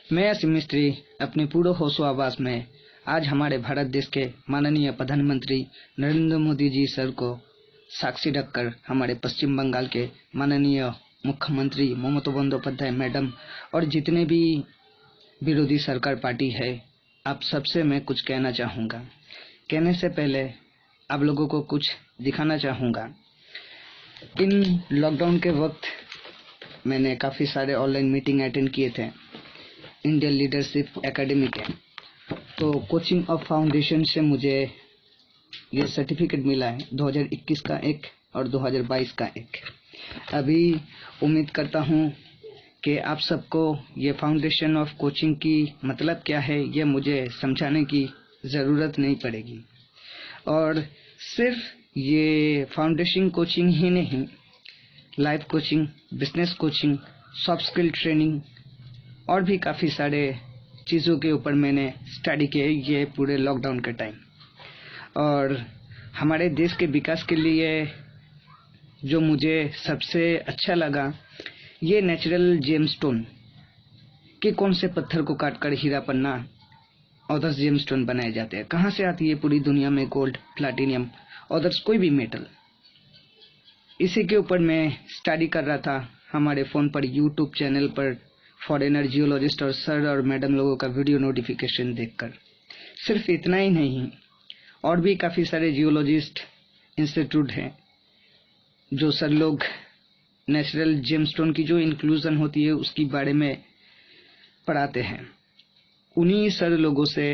मैं असीम मिस्त्री अपने पूर्ण होशो आवाज में आज हमारे भारत देश के माननीय प्रधानमंत्री नरेंद्र मोदी जी सर को साक्षी रखकर हमारे पश्चिम बंगाल के माननीय मुख्यमंत्री ममता बंदोपाध्याय मैडम और जितने भी विरोधी सरकार पार्टी है, आप सबसे मैं कुछ कहना चाहूँगा। कहने से पहले आप लोगों को कुछ दिखाना चाहूँगा। इन लॉकडाउन के वक्त मैंने काफ़ी सारे ऑनलाइन मीटिंग अटेंड किए थे इंडियन लीडरशिप एकेडमी के। तो कोचिंग ऑफ फाउंडेशन से मुझे ये सर्टिफिकेट मिला है 2021 का एक और 2022 का एक। अभी उम्मीद करता हूँ कि आप सबको ये फाउंडेशन ऑफ कोचिंग की मतलब क्या है ये मुझे समझाने की ज़रूरत नहीं पड़ेगी। और सिर्फ ये फाउंडेशन कोचिंग ही नहीं, life coaching, business coaching, soft skill training और भी काफ़ी सारे चीज़ों के ऊपर मैंने स्टडी किया ये पूरे लॉकडाउन के टाइम। और हमारे देश के विकास के लिए जो मुझे सबसे अच्छा लगा, ये नेचुरल जेमस्टोन के कौन से पत्थर को काटकर हीरा पन्ना अदर्स जेमस्टोन बनाए जाते हैं, कहाँ से आती है पूरी दुनिया में गोल्ड, प्लैटिनम, अदर्स कोई भी मेटल। इसी के ऊपर मैं स्टडी कर रहा था हमारे फ़ोन पर, यूट्यूब चैनल पर फॉरेनर जियोलॉजिस्ट और सर और मैडम लोगों का वीडियो नोटिफिकेशन देखकर। सिर्फ इतना ही नहीं, और भी काफ़ी सारे जियोलॉजिस्ट इंस्टीट्यूट हैं जो सर लोग नेचुरल जेमस्टोन की जो इंक्लूजन होती है उसकी बारे में पढ़ाते हैं। उन्हीं सर लोगों से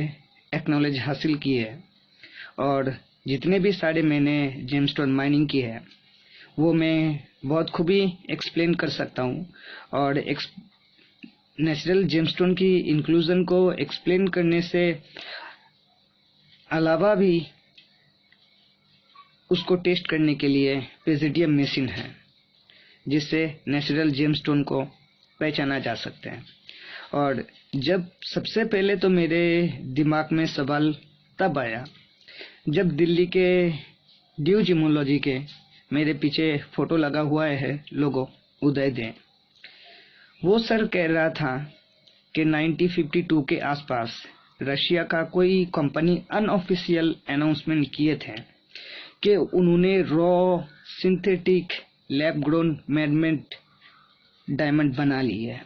एक्नॉलेज हासिल की है और जितने भी सारे मैंने जेमस्टोन माइनिंग की है वो मैं बहुत खूबी एक्सप्लेन कर सकता हूँ। और नेचुरल जेमस्टोन की इंक्लूजन को एक्सप्लेन करने से अलावा भी उसको टेस्ट करने के लिए पेजिडियम मशीन है जिससे नेचुरल जेमस्टोन को पहचाना जा सकता है। और जब सबसे पहले तो मेरे दिमाग में सवाल तब आया जब दिल्ली के ड्यू जियोलॉजी के मेरे पीछे फोटो लगा हुआ है लोगो उदय दे, वो सर कह रहा था कि 1952 के आसपास रशिया का कोई कंपनी अनऑफिशियल अनाउंसमेंट किए थे कि उन्होंने raw synthetic lab grown man made diamond बना ली है।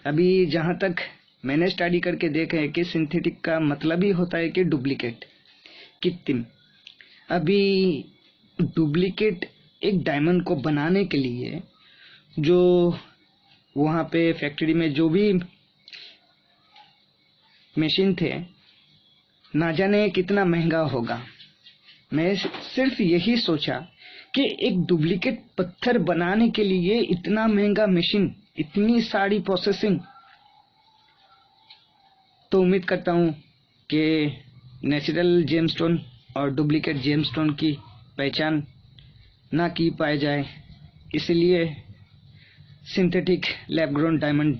अभी जहाँ तक मैंने स्टडी करके देखा है कि सिंथेटिक का मतलब ही होता है कि डुप्लीकेट, कृत्रिम। अभी डुप्लीकेट एक डायमंड को बनाने के लिए जो वहाँ पे फैक्ट्री में जो भी मशीन थे, ना जाने कितना महंगा होगा। मैं सिर्फ यही सोचा कि एक डुप्लीकेट पत्थर बनाने के लिए इतना महंगा मशीन, इतनी सारी प्रोसेसिंग। तो उम्मीद करता हूँ कि नेचुरल जेमस्टोन और डुप्लीकेट जेमस्टोन की पहचान ना की पाए जाए, इसलिए सिंथेटिक लैब ग्रोन डायमंड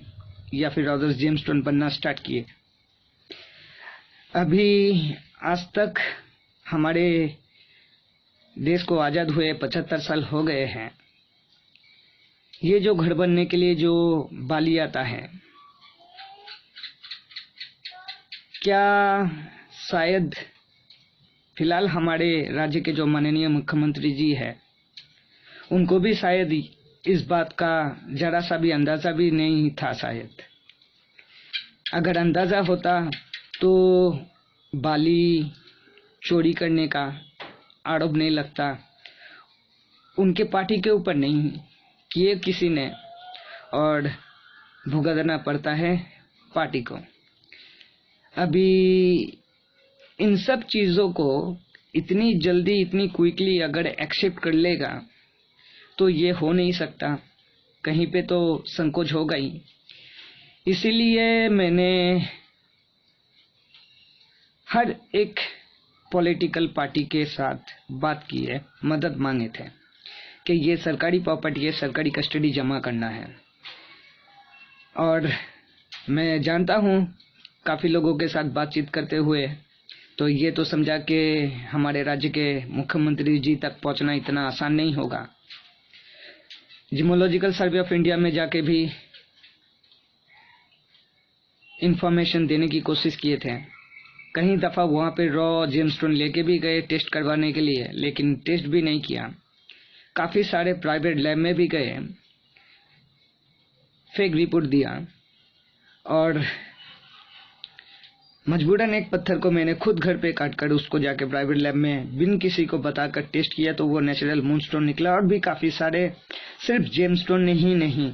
या फिर अदर्स जेमस्टोन बनना स्टार्ट किए। अभी आज तक हमारे देश को आज़ाद हुए 75 साल हो गए हैं। ये जो घर बनने के लिए जो बाली आता है, क्या शायद फिलहाल हमारे राज्य के जो माननीय मुख्यमंत्री जी है उनको भी शायद इस बात का जरा सा भी अंदाजा भी नहीं था। शायद अगर अंदाजा होता तो बाली चोरी करने का आरोप नहीं लगता उनके पार्टी के ऊपर, नहीं किए किसी ने, और भुगतना पड़ता है पार्टी को। अभी इन सब चीज़ों को इतनी जल्दी, इतनी क्विकली अगर एक्सेप्ट कर लेगा तो ये हो नहीं सकता, कहीं पे तो संकोच होगा ही। इसीलिए मैंने हर एक पॉलिटिकल पार्टी के साथ बात की है, मदद मांगे थे कि ये सरकारी प्रॉपर्टी है, सरकारी कस्टडी जमा करना है। और मैं जानता हूँ काफ़ी लोगों के साथ बातचीत करते हुए तो ये तो समझा कि हमारे राज्य के मुख्यमंत्री जी तक पहुँचना इतना आसान नहीं होगा। जियोलॉजिकल सर्वे ऑफ इंडिया में जाके भी इंफॉर्मेशन देने की कोशिश किए थे। कई दफ़ा वहाँ पे रॉ जेमस्टोन लेके भी गए टेस्ट करवाने के लिए, लेकिन टेस्ट भी नहीं किया। काफ़ी सारे प्राइवेट लैब में भी गए, फेक रिपोर्ट दिया, और मजबूरन एक पत्थर को मैंने खुद घर पे काट कर उसको जाके प्राइवेट लैब में बिन किसी को बताकर टेस्ट किया, तो वो नेचुरल मूनस्टोन निकला। और भी काफ़ी सारे, सिर्फ जेमस्टोन ही नहीं,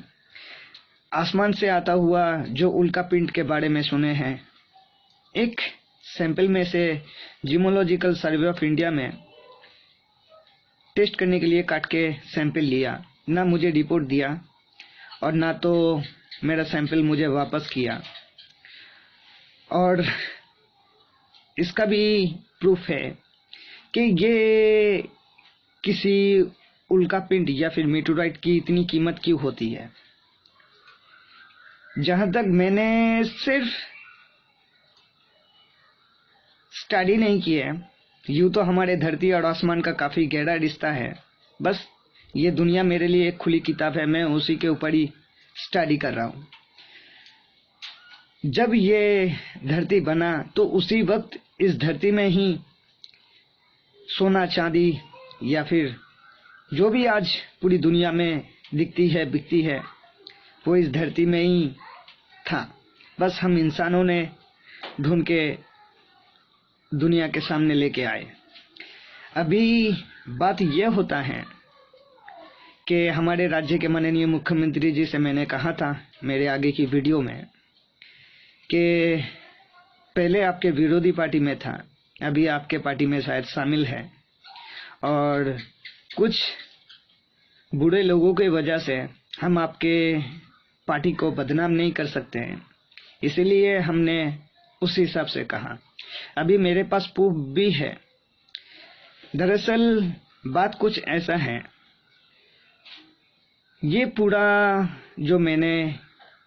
आसमान से आता हुआ जो उल्का पिंड के बारे में सुने हैं, एक सैंपल में से जियोलॉजिकल सर्वे ऑफ इंडिया में टेस्ट करने के लिए काट के सैंपल लिया, ना मुझे रिपोर्ट दिया और ना तो मेरा सैंपल मुझे वापस किया। और इसका भी प्रूफ है कि ये किसी उल्का पिंड या फिर मीटोराइट की इतनी कीमत क्यों होती है। जहां तक मैंने सिर्फ स्टडी नहीं की है, यूं तो हमारे धरती और आसमान का काफी गहरा रिश्ता है। बस ये दुनिया मेरे लिए एक खुली किताब है, मैं उसी के ऊपर ही स्टडी कर रहा हूँ। जब ये धरती बना तो उसी वक्त इस धरती में ही सोना चांदी या फिर जो भी आज पूरी दुनिया में दिखती है बिकती है, वो इस धरती में ही था। बस हम इंसानों ने ढूंढ के दुनिया के सामने लेके आए। अभी बात यह होता है कि हमारे राज्य के माननीय मुख्यमंत्री जी से मैंने कहा था मेरे आगे की वीडियो में कि पहले आपके विरोधी पार्टी में था, अभी आपके पार्टी में शायद शामिल है, और कुछ बुरे लोगों की वजह से हम आपके पार्टी को बदनाम नहीं कर सकते हैं, इसीलिए हमने उस हिसाब से कहा। अभी मेरे पास प्रूफ भी है। दरअसल बात कुछ ऐसा है, ये पूरा जो मैंने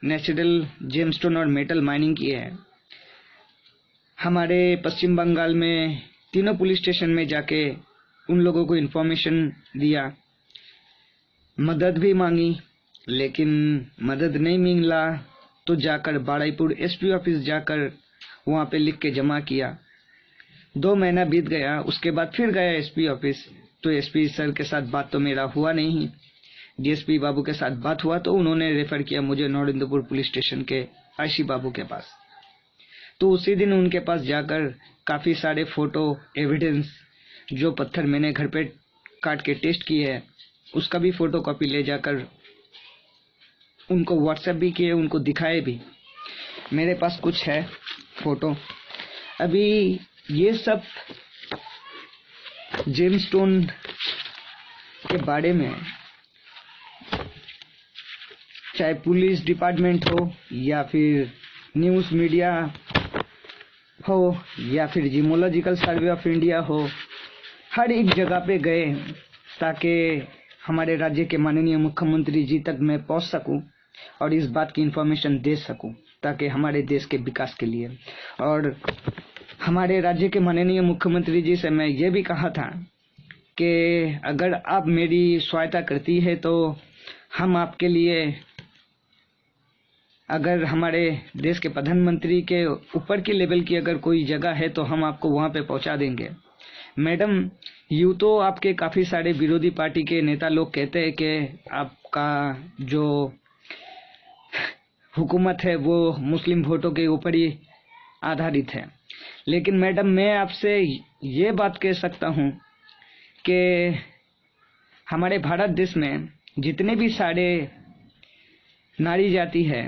नेचुरल जेमस्टोन और मेटल माइनिंग की है, हमारे पश्चिम बंगाल में तीनों पुलिस स्टेशन में जाके उन लोगों को इन्फॉर्मेशन दिया, मदद भी मांगी, लेकिन मदद नहीं मिला, तो जाकर बारुइपुर एसपी ऑफिस जाकर वहाँ पे लिख के जमा किया। 2 महीना बीत गया, उसके बाद फिर गया एसपी ऑफिस, तो एसपी सर के साथ बात तो मेरा हुआ नहीं। डीएसपी बाबू के साथ बात हुआ तो उन्होंने रेफर किया मुझे नौरिंदपुर पुलिस स्टेशन के आईसी बाबू के पास। तो उसी दिन उनके पास जाकर काफ़ी सारे फोटो एविडेंस, जो पत्थर मैंने घर पे काट के टेस्ट किए है, उसका भी फोटो कॉपी ले जाकर उनको व्हाट्सएप भी किए, उनको दिखाए भी। मेरे पास कुछ है फोटो। अभी ये सब जेमस्टोन के बारे में चाहे पुलिस डिपार्टमेंट हो या फिर न्यूज़ मीडिया हो या फिर जियोलॉजिकल सर्वे ऑफ इंडिया हो, हर एक जगह पे गए ताकि हमारे राज्य के माननीय मुख्यमंत्री जी तक मैं पहुंच सकूं और इस बात की इंफॉर्मेशन दे सकूं, ताकि हमारे देश के विकास के लिए। और हमारे राज्य के माननीय मुख्यमंत्री जी से मैं ये भी कहा था कि अगर आप मेरी सहायता करती है तो हम आपके लिए, अगर हमारे देश के प्रधानमंत्री के ऊपर की लेवल की अगर कोई जगह है तो हम आपको वहाँ पे पहुँचा देंगे। मैडम, यूँ तो आपके काफ़ी सारे विरोधी पार्टी के नेता लोग कहते हैं कि आपका जो हुकूमत है वो मुस्लिम वोटों के ऊपर ही आधारित है, लेकिन मैडम मैं आपसे ये बात कह सकता हूँ कि हमारे भारत देश में जितने भी सारे नारी जाति है,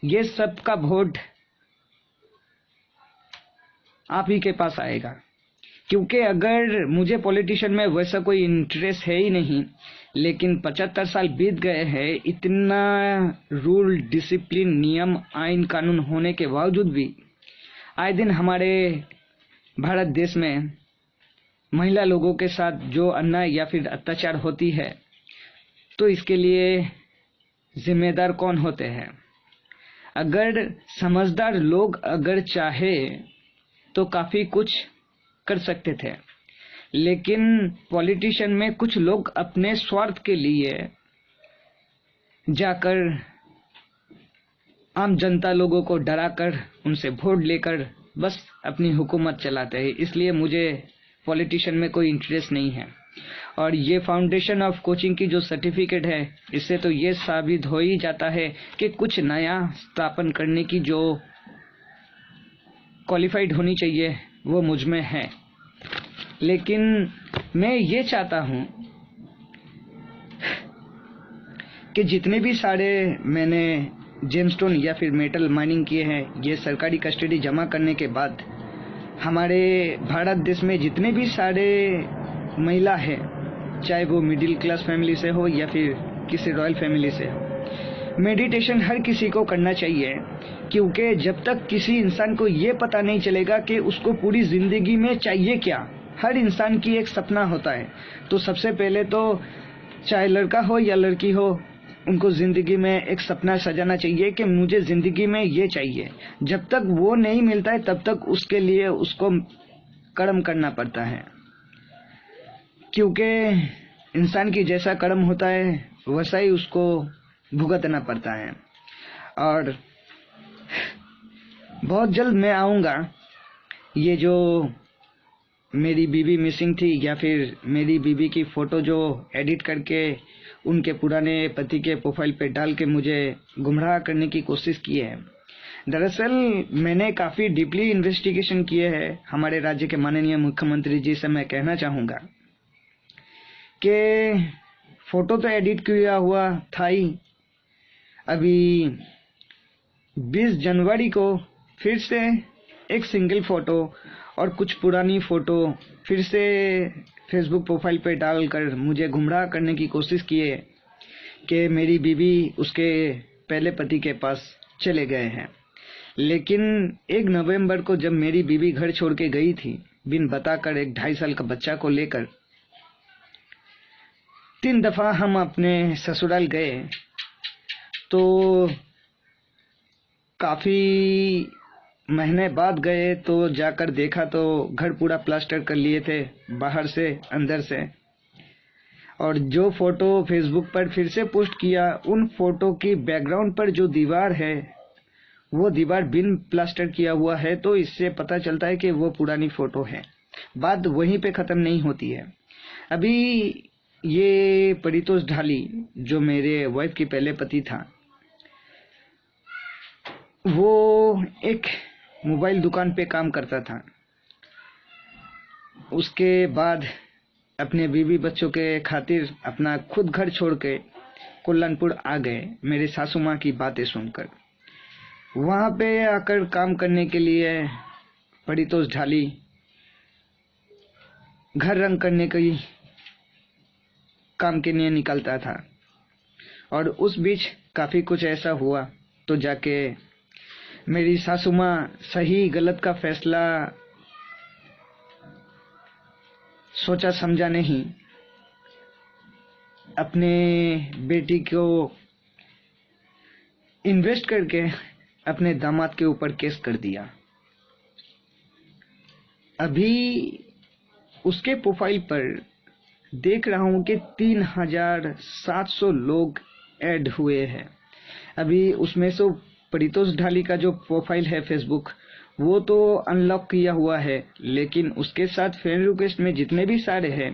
ये सब का वोट आप ही के पास आएगा। क्योंकि अगर मुझे पॉलिटिशियन में वैसा कोई इंटरेस्ट है ही नहीं, लेकिन 75 साल बीत गए हैं, इतना रूल डिसिप्लिन नियम आइन कानून होने के बावजूद भी आए दिन हमारे भारत देश में महिला लोगों के साथ जो अन्याय या फिर अत्याचार होती है, तो इसके लिए जिम्मेदार कौन होते हैं। अगर समझदार लोग अगर चाहे तो काफ़ी कुछ कर सकते थे, लेकिन पॉलिटिशियन में कुछ लोग अपने स्वार्थ के लिए जाकर आम जनता लोगों को डराकर उनसे वोट लेकर बस अपनी हुकूमत चलाते हैं। इसलिए मुझे पॉलिटिशियन में कोई इंटरेस्ट नहीं है। और ये फाउंडेशन ऑफ कोचिंग की जो सर्टिफिकेट है, इससे तो ये साबित हो ही जाता है कि कुछ नया स्थापन करने की जो क्वालिफाइड होनी चाहिए वो मुझ में है। लेकिन मैं ये चाहता हूँ कि जितने भी सारे मैंने जेमस्टोन या फिर मेटल माइनिंग किए हैं, ये सरकारी कस्टडी जमा करने के बाद हमारे भारत देश में जितने भी सारे महिला है, चाहे वो मिडिल क्लास फैमिली से हो या फिर किसी रॉयल फैमिली से हो, मेडिटेशन हर किसी को करना चाहिए। क्योंकि जब तक किसी इंसान को ये पता नहीं चलेगा कि उसको पूरी जिंदगी में चाहिए क्या, हर इंसान की एक सपना होता है। तो सबसे पहले तो चाहे लड़का हो या लड़की हो, उनको जिंदगी में एक सपना सजाना चाहिए कि मुझे जिंदगी में ये चाहिए। जब तक वो नहीं मिलता है तब तक उसके लिए उसको कर्म करना पड़ता है। क्योंकि इंसान की जैसा कर्म होता है वैसा ही उसको भुगतना पड़ता है। और बहुत जल्द मैं आऊँगा। ये जो मेरी बीवी मिसिंग थी या फिर मेरी बीवी की फ़ोटो जो एडिट करके उनके पुराने पति के प्रोफाइल पे डाल के मुझे गुमराह करने की कोशिश की है। दरअसल मैंने काफ़ी डीपली इन्वेस्टिगेशन किए हैं। हमारे राज्य के माननीय मुख्यमंत्री जी से मैं कहना चाहूँगा कि फ़ोटो तो एडिट किया हुआ था ही। अभी 20 जनवरी को फिर से एक सिंगल फ़ोटो और कुछ पुरानी फ़ोटो फिर से फेसबुक प्रोफाइल पे डालकर मुझे गुमराह करने की कोशिश की है कि मेरी बीवी उसके पहले पति के पास चले गए हैं। लेकिन 1 नवंबर को जब मेरी बीवी घर छोड़ के गई थी, बिन बताकर एक 2.5 साल का बच्चा को लेकर, 3 दफ़ा हम अपने ससुराल गए तो काफ़ी महीने बाद गए तो जाकर देखा तो घर पूरा प्लास्टर कर लिए थे, बाहर से अंदर से। और जो फोटो फेसबुक पर फिर से पोस्ट किया, उन फोटो की बैकग्राउंड पर जो दीवार है वो दीवार बिन प्लास्टर किया हुआ है। तो इससे पता चलता है कि वो पुरानी फोटो है। बात वहीं पे ख़त्म नहीं होती है। अभी ये परितोष ढाली जो मेरे वाइफ की पहले पति था, वो एक मोबाइल दुकान पे काम करता था। उसके बाद अपने बीवी बच्चों के खातिर अपना खुद घर छोड़ के कल्याणपुर आ गए मेरे सासू माँ की बातें सुनकर। वहाँ पे आकर काम करने के लिए परितोष ढाली घर रंग करने के काम के लिए निकलता था। और उस बीच काफ़ी कुछ ऐसा हुआ तो जाके मेरी सासू माँ सही गलत का फैसला सोचा समझा नहीं, अपने बेटी को इन्वेस्ट करके अपने दामाद के ऊपर केस कर दिया। अभी उसके प्रोफाइल पर देख रहा हूँ कि 3700 लोग ऐड हुए हैं। अभी उसमें से परितोष ढाली का जो प्रोफाइल है फेसबुक, वो तो अनलॉक किया हुआ है, लेकिन उसके साथ फ्रेंड रिक्वेस्ट में जितने भी सारे हैं,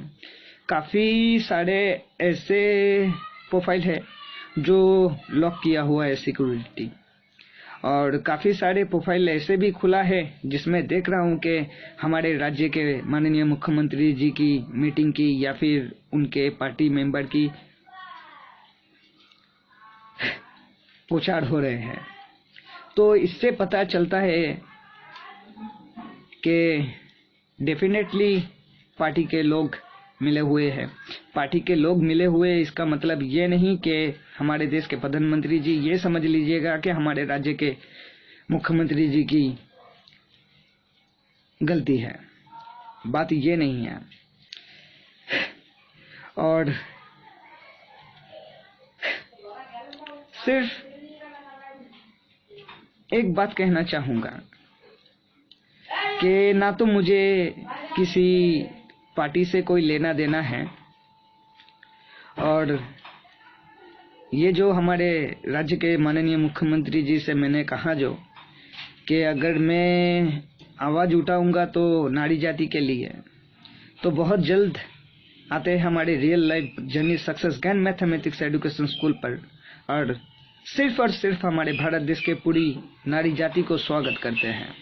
काफ़ी सारे ऐसे प्रोफाइल है जो लॉक किया हुआ है सिक्योरिटी। और काफ़ी सारे प्रोफाइल ऐसे भी खुला है जिसमें देख रहा हूँ कि हमारे राज्य के माननीय मुख्यमंत्री जी की मीटिंग की या फिर उनके पार्टी मेंबर की प्रचार हो रहे हैं। तो इससे पता चलता है कि डेफिनेटली पार्टी के लोग मिले हुए हैं। पार्टी के लोग मिले हुए, इसका मतलब ये नहीं कि हमारे देश के प्रधानमंत्री जी, ये समझ लीजिएगा कि हमारे राज्य के मुख्यमंत्री जी की गलती है। बात ये नहीं है। और सिर्फ एक बात कहना चाहूँगा कि ना तो मुझे किसी पार्टी से कोई लेना देना है और ये जो हमारे राज्य के माननीय मुख्यमंत्री जी से मैंने कहा जो कि अगर मैं आवाज़ उठाऊंगा तो नारी जाति के लिए, तो बहुत जल्द आते हैं हमारे रियल लाइफ जर्नी सक्सेस ज्ञान मैथमेटिक्स एजुकेशन स्कूल पर, और सिर्फ हमारे भारत देश के पूरी नारी जाति को स्वागत करते हैं।